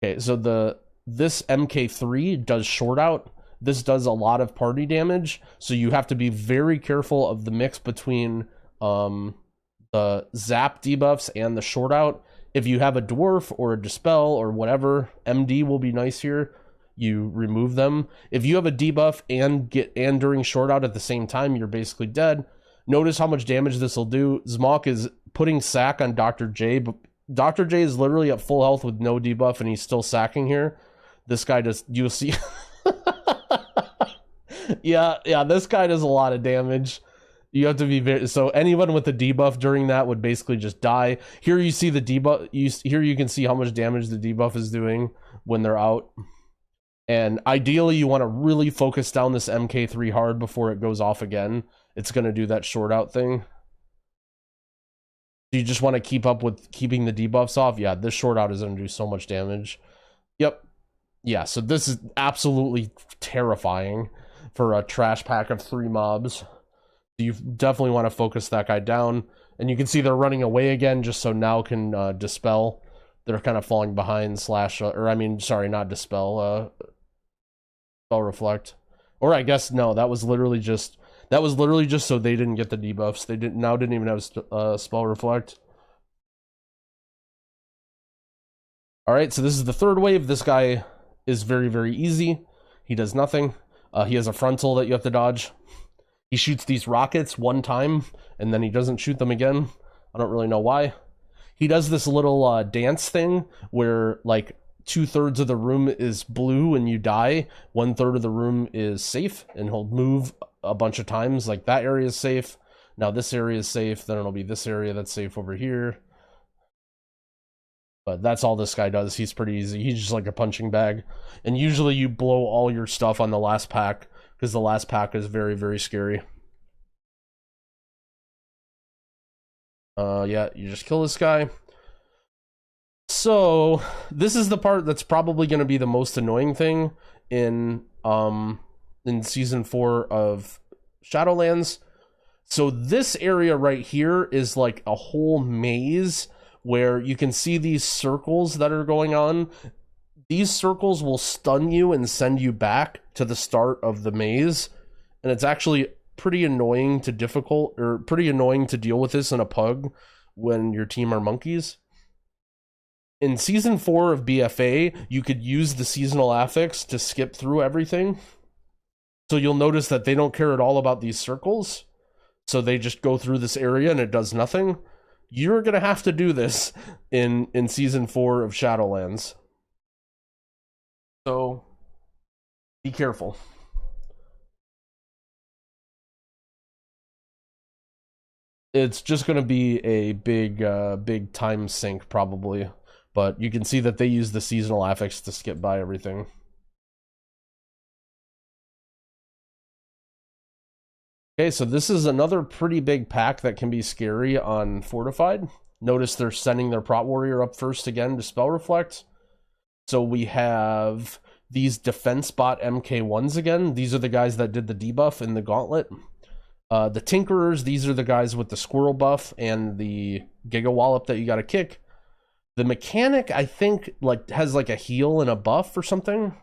Speaker 1: Okay, so this MK3 does short out. This does a lot of party damage, so you have to be very careful of the mix between the zap debuffs and the short out. If you have a dwarf or a dispel or whatever, MD will be nice here. You remove them. If you have a debuff and during short out at the same time, you're basically dead. Notice how much damage this will do. Zmok is putting sack on Dr. J, but Dr. J is literally at full health with no debuff, and he's still sacking here. This guy does, you'll see. yeah, this guy does a lot of damage. You have to be very, so anyone with a debuff during that would basically just die. Here you see the debuff, here you can see how much damage the debuff is doing when they're out. And ideally you want to really focus down this MK3 hard before it goes off again. It's going to do that short out thing. You just want to keep up with keeping the debuffs off. Yeah, this short out is going to do so much damage. Yep. Yeah, so this is absolutely terrifying for a trash pack of 3 mobs. You definitely want to focus that guy down. And you can see they're running away again just so now can dispel. They're kind of falling behind slash, or I mean, sorry, not dispel, spell reflect. Or I guess, no, that was literally just so they didn't get the debuffs. They didn't even have spell reflect. Alright, so this is the third wave. This guy is very, very easy. He does nothing. He has a frontal that you have to dodge. He shoots these rockets one time, and then he doesn't shoot them again. I don't really know why. He does this little dance thing where, like, 2/3 of the room is blue and you die. 1/3 of the room is safe, and he'll move a bunch of times. Like, that area is safe. Now this area is safe. Then it'll be this area that's safe over here. But that's all this guy does. He's pretty easy. He's just like a punching bag. And usually you blow all your stuff on the last pack, because the last pack is very, very scary. Yeah, you just kill this guy. So, this is the part that's probably going to be the most annoying thing in Season 4 of Shadowlands. So this area right here is like a whole maze where you can see these circles that are going on. These circles will stun you and send you back to the start of the maze. And it's actually pretty annoying to deal with this in a pug when your team are monkeys. In Season 4 of BFA, you could use the seasonal affix to skip through everything. So you'll notice that they don't care at all about these circles. So they just go through this area and it does nothing. You're going to have to do this in Season 4 of Shadowlands. So, be careful. It's just going to be a big time sink, probably. But you can see that they use the seasonal affix to skip by everything. Okay, so this is another pretty big pack that can be scary on Fortified. Notice they're sending their Prot Warrior up first again to Spell Reflect. So we have these Defense Bot MK1s again. These are the guys that did the debuff in the Gauntlet. The Tinkerers, these are the guys with the Squirrel buff and the Giga Wallop that you gotta kick. The Mechanic, I think, has like a heal and a buff or something.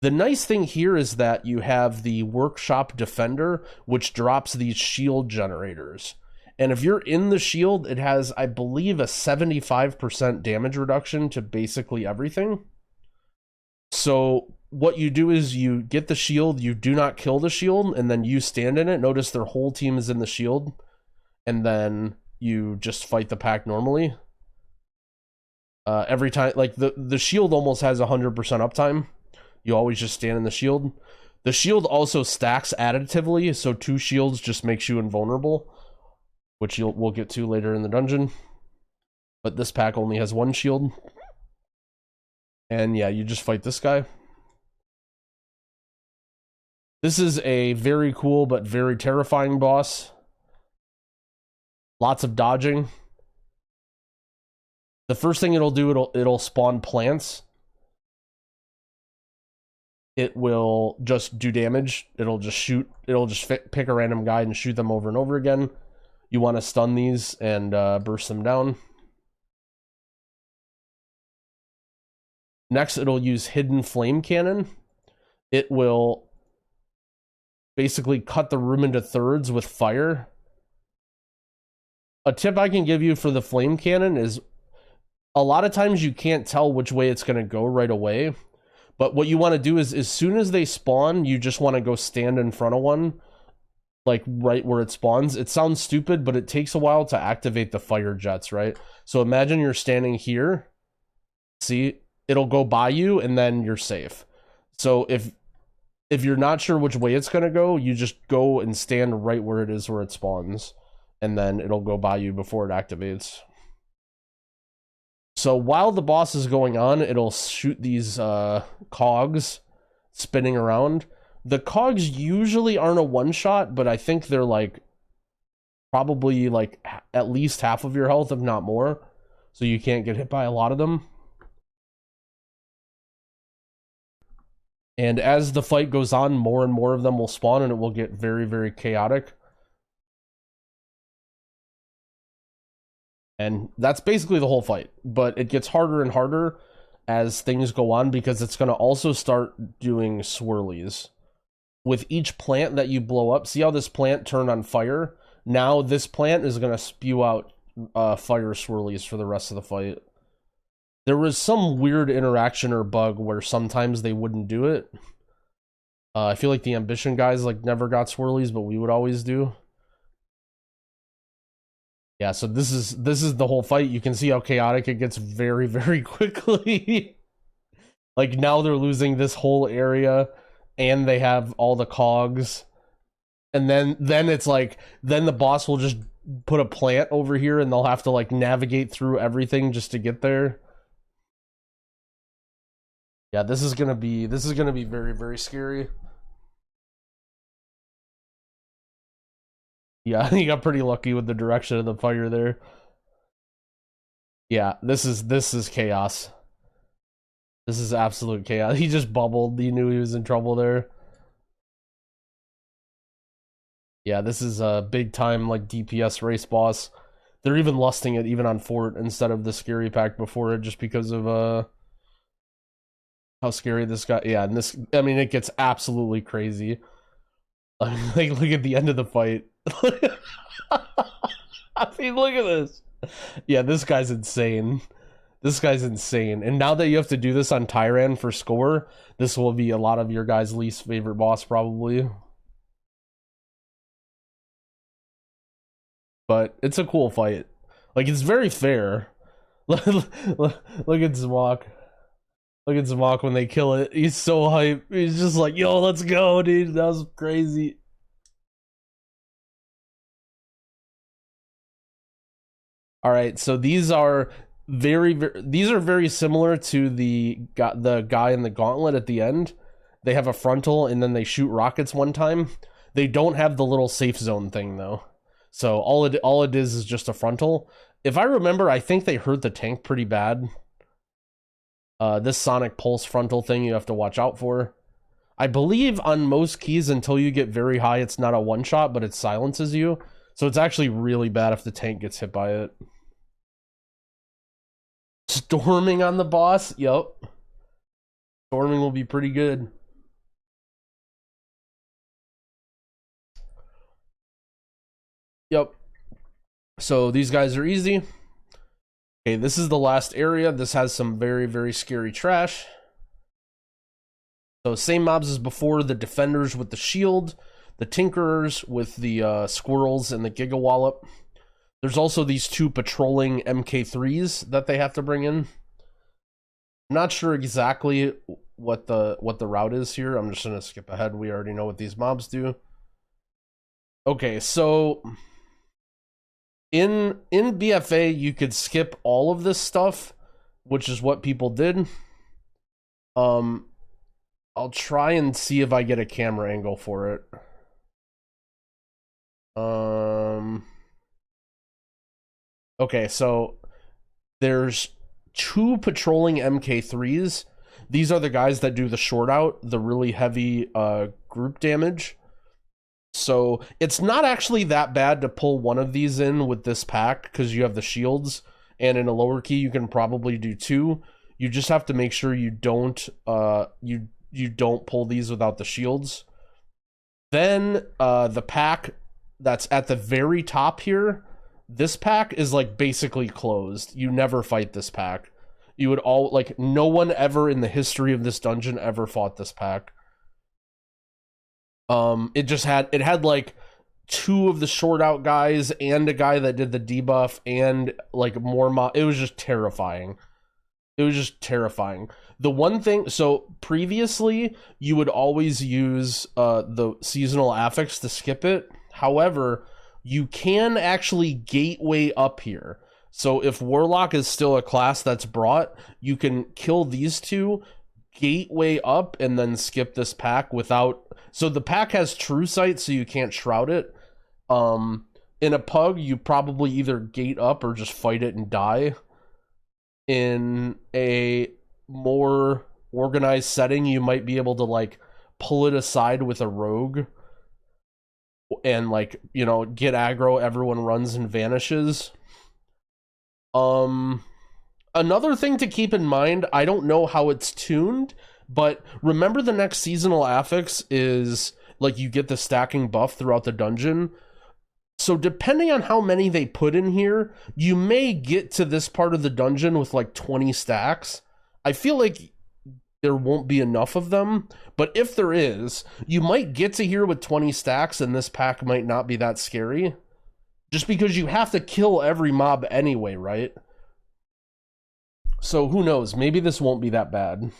Speaker 1: The nice thing here is that you have the Workshop Defender, which drops these shield generators. And if you're in the shield, it has, I believe, a 75% damage reduction to basically everything. So what you do is you get the shield, you do not kill the shield, and then you stand in it. Notice their whole team is in the shield. And then you just fight the pack normally. Every time, like, the shield almost has 100% uptime. You always just stand in the shield. The shield also stacks additively, so 2 shields just makes you invulnerable, which we'll get to later in the dungeon. But this pack only has 1 shield. And yeah, you just fight this guy. This is a very cool but very terrifying boss. Lots of dodging. The first thing it'll do, it'll spawn plants. It will just do damage. It'll just shoot. It'll just pick a random guy and shoot them over and over again. You want to stun these and burst them down. Next, it'll use Hidden Flame Cannon. It will basically cut the room into thirds with fire. A tip I can give you for the flame cannon is a lot of times you can't tell which way it's going to go right away. But what you want to do is as soon as they spawn, you just want to go stand in front of one, like right where it spawns. It sounds stupid, but it takes a while to activate the fire jets, right? So imagine you're standing here. See, it'll go by you and then you're safe. So if you're not sure which way it's going to go, you just go and stand right where it is where it spawns. And then it'll go by you before it activates. So while the boss is going on, it'll shoot these cogs spinning around. The cogs usually aren't a one-shot, but I think they're like probably like at least half of your health, if not more. So you can't get hit by a lot of them. And as the fight goes on, more and more of them will spawn and it will get very, very chaotic. And that's basically the whole fight. But it gets harder and harder as things go on because it's going to also start doing swirlies. With each plant that you blow up, see how this plant turned on fire? Now this plant is going to spew out fire swirlies for the rest of the fight. There was some weird interaction or bug where sometimes they wouldn't do it. I feel like the ambition guys like never got swirlies, but we would always do. Yeah, so this is the whole fight. You can see how chaotic it gets very, very quickly. Like now they're losing this whole area and they have all the cogs. And then it's like, then the boss will just put a plant over here and they'll have to like navigate through everything just to get there. Yeah, this is gonna be very, very scary. Yeah, he got pretty lucky with the direction of the fire there. Yeah, this is chaos. This is absolute chaos. He just bubbled. He knew he was in trouble there. Yeah, this is a big time like DPS race boss. They're even lusting it even on Fort instead of the scary pack before it just because of how scary this guy. Yeah, and this, I mean, it gets absolutely crazy. Like look at the end of the fight. I mean, look at this. Yeah, this guy's insane. This guy's insane. And now that you have to do this on Tyran for score, this will be a lot of your guys' least favorite boss, probably. But it's a cool fight. Like, it's very fair. Look at Zmok. Look at Zmok when they kill it. He's so hype. He's just like, yo, let's go, dude. That was crazy. All right, so these are very similar to the guy in the gauntlet at the end. They have a frontal and then they shoot rockets one time. They don't have the little safe zone thing though. So all it is just a frontal. If I remember, I think they hurt the tank pretty bad. This sonic pulse frontal thing you have to watch out for. I believe on most keys until you get very high, it's not a one shot, but it silences you. So it's actually really bad if the tank gets hit by it. Storming on the boss? Yep. Storming will be pretty good. Yep. So these guys are easy. Okay, this is the last area. This has some very, very scary trash. So same mobs as before, the defenders with the shield, the tinkerers with the squirrels and the gigawallop. There's also these two patrolling MK3s that they have to bring in. I'm not sure exactly what the route is here. I'm just gonna skip ahead. We already know what these mobs do. Okay, so in BFA you could skip all of this stuff, which is what people did. I'll try and see if I get a camera angle for it. Okay, so there's two patrolling MK3s. These are the guys that do the short out, the really heavy group damage. So it's not actually that bad to pull one of these in with this pack because you have the shields, and in a lower key you can probably do two. You just have to make sure you don't you don't pull these without the shields. Then the pack that's at the very top here, this pack is like basically closed. You never fight this pack. You would all like, no one ever in the history of this dungeon ever fought this pack. It had like 2 of the short out guys and a guy that did the debuff and like more it was just terrifying. It was just terrifying. The one thing, so previously you would always use the seasonal affix to skip it. However, you can actually gateway up here. So if Warlock is still a class that's brought, you can kill these 2, gateway up, and then skip this pack without... So the pack has True Sight, so you can't shroud it. In a pug, you probably either gate up or just fight it and die. In a more organized setting, you might be able to like pull it aside with a rogue and like, you know, get aggro, everyone runs and vanishes. Another thing to keep in mind, I don't know how it's tuned, but remember the next seasonal affix is like you get the stacking buff throughout the dungeon. So depending on how many they put in here, you may get to this part of the dungeon with like 20 stacks. I feel like there won't be enough of them, but if there is, you might get to here with 20 stacks and this pack might not be that scary. Just because you have to kill every mob anyway, right? So who knows? Maybe this won't be that bad.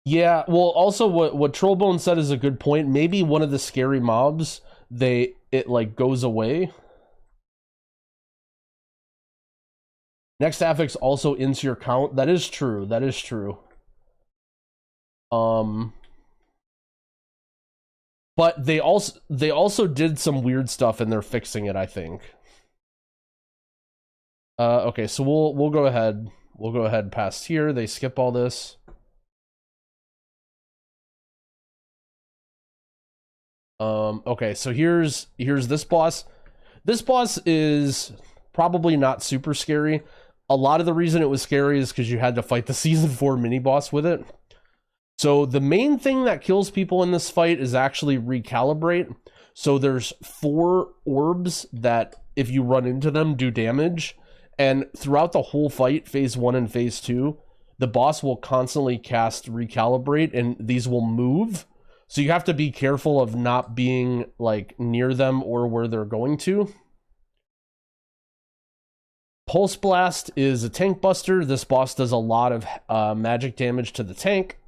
Speaker 1: Yeah, well, also what Trollbone said is a good point. Maybe one of the scary mobs, it like goes away. Next affix also into your count. That is true. That is true. But they also did some weird stuff and they're fixing it, I think. Okay, so we'll go ahead. We'll go ahead past here. They skip all this. Okay, so here's this boss. This boss is probably not super scary. A lot of the reason it was scary is because you had to fight the Season 4 mini-boss with it. So the main thing that kills people in this fight is actually recalibrate. So there's 4 orbs that, if you run into them, do damage. And throughout the whole fight, Phase 1 and Phase 2, the boss will constantly cast recalibrate, and these will move. So you have to be careful of not being like near them or where they're going to. Pulse Blast is a tank buster. This boss does a lot of magic damage to the tank.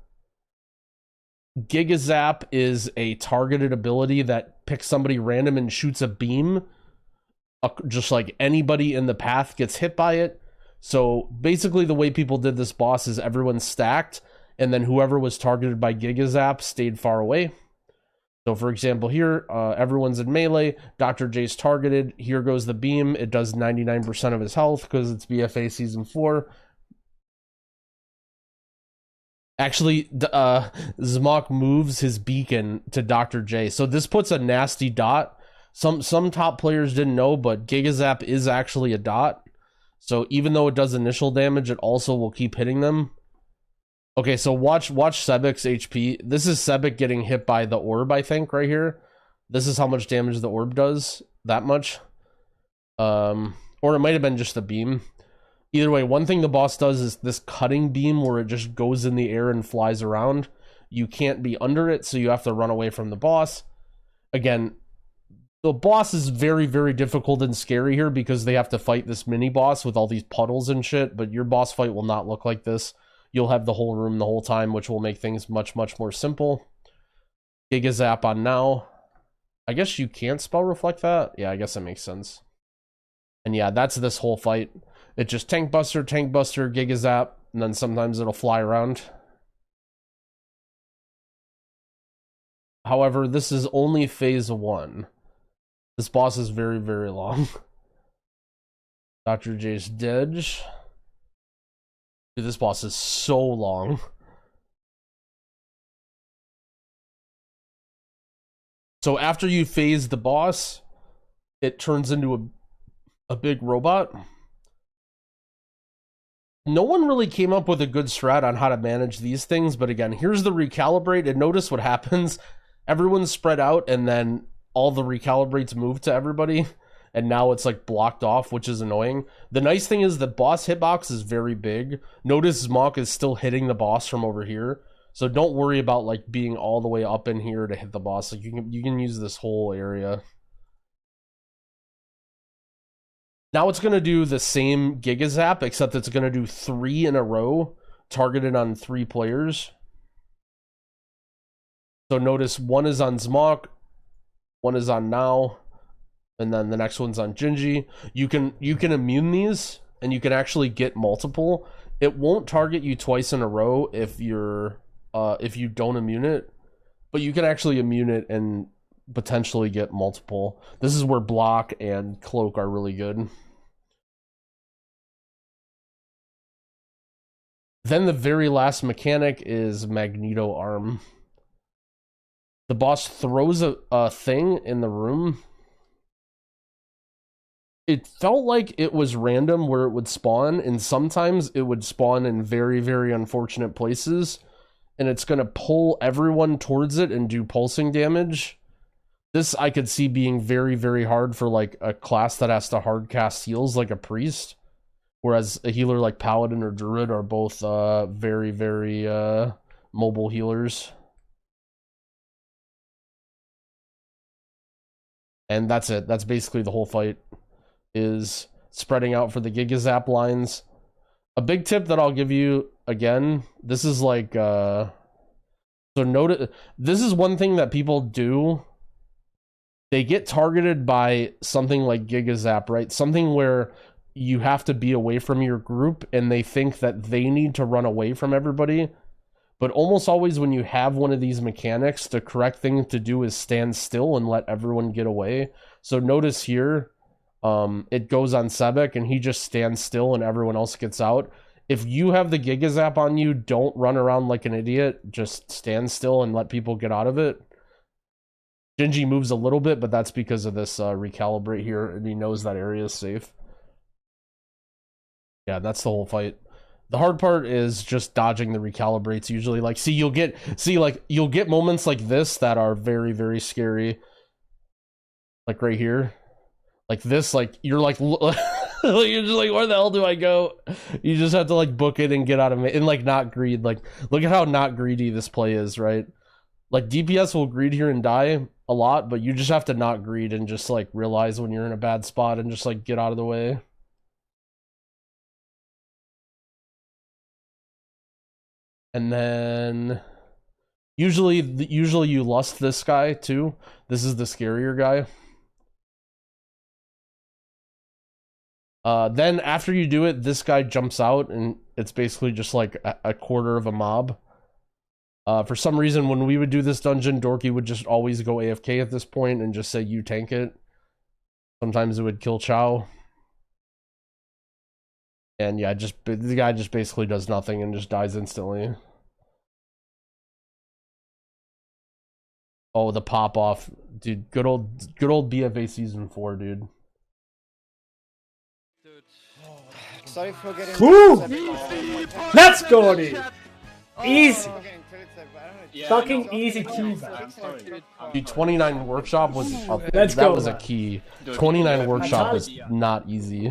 Speaker 1: Giga Zap is a targeted ability that picks somebody random and shoots a beam. Just like anybody in the path gets hit by it. So basically the way people did this boss is everyone stacked, and then whoever was targeted by Giga Zap stayed far away. So for example here, everyone's in melee, Dr. J's targeted, here goes the beam, it does 99% of his health because it's BFA Season 4. Actually, Zmok moves his beacon to Dr. J, so this puts a nasty dot. Some top players didn't know, but Giga Zap is actually a dot. So even though it does initial damage, it also will keep hitting them. Okay, so watch Sebek's HP. This is Sebek getting hit by the orb, I think, right here. This is how much damage the orb does. That much. Or it might have been just the beam. Either way, one thing the boss does is this cutting beam where it just goes in the air and flies around. You can't be under it, so you have to run away from the boss. Again, the boss is very, very difficult and scary here because they have to fight this mini-boss with all these puddles and shit, but your boss fight will not look like this. You'll have the whole room the whole time, which will make things much, much more simple. Giga Zap on now. I guess you can't spell reflect that? Yeah, I guess that makes sense. And yeah, that's this whole fight. It's just tank buster, Giga Zap, and then sometimes it'll fly around. However, this is only Phase 1. This boss is very, very long. Dr. J's dead. Dude, this boss is so long. So after you phase the boss, it turns into a big robot. No one really came up with a good strat on how to manage these things, but again, here's the recalibrate, and notice what happens. Everyone's spread out, and then all the recalibrates moved to everybody, and now it's like blocked off, which is annoying. The nice thing is the boss hitbox is very big. Notice Zmok is still hitting the boss from over here, so don't worry about like being all the way up in here to hit the boss. Like you can use this whole area. Now it's gonna do the same Giga Zap, except it's gonna do 3 in a row, targeted on 3 players. So notice 1 is on Zmok, 1 is on Now, and then the next one's on Gingy. You can immune these, and you can actually get multiple. It won't target you twice in a row if you don't immune it, but you can actually immune it and potentially get multiple. This is where Block and Cloak are really good. Then the very last mechanic is Magneto Arm. The boss throws a thing in the room. It felt like it was random where it would spawn, and sometimes it would spawn in very, very unfortunate places, and it's going to pull everyone towards it and do pulsing damage. This I could see being very, very hard for like a class that has to hard cast heals like a priest, whereas a healer like Paladin or Druid are both very, very mobile healers. And that's it. That's basically the whole fight, is spreading out for the Giga Zap lines. A big tip that I'll give you, again, this is like, so notice, this is one thing that people do. They get targeted by something like Giga Zap, right? Something where you have to be away from your group, and they think that they need to run away from everybody. But almost always when you have one of these mechanics, the correct thing to do is stand still and let everyone get away. So notice here, it goes on Sebek and he just stands still and everyone else gets out. If you have the Giga Zap on you, don't run around like an idiot. Just stand still and let people get out of it. Gingy moves a little bit, but that's because of this recalibrate here, and he knows that area is safe. Yeah, that's the whole fight. The hard part is just dodging the recalibrates usually. Like, you'll get moments like this that are very, very scary. Like right here. Like this, like, you're like, you're just like, where the hell do I go? You just have to like book it and get out of it, and like not greed. Like, look at how not greedy this play is, right? Like, DPS will greed here and die a lot, but you just have to not greed and just like realize when you're in a bad spot and just like get out of the way. And then usually you lust this guy too. This is the scarier guy. Then after you do it, this guy jumps out, and it's basically just like a quarter of a mob. For some reason, when we would do this dungeon, Dorky would just always go AFK at this point and just say, you tank it. Sometimes it would kill Chow. And yeah, the guy just basically does nothing and just dies instantly. Oh, the pop off, dude! Good old BFA season 4, dude.
Speaker 3: Sorry for getting.
Speaker 4: Woo! Let's go, dude. Easy. Fucking easy key, man.
Speaker 1: Dude, 29 workshop was
Speaker 4: Let's go,
Speaker 1: was a key. 29 workshop was not easy.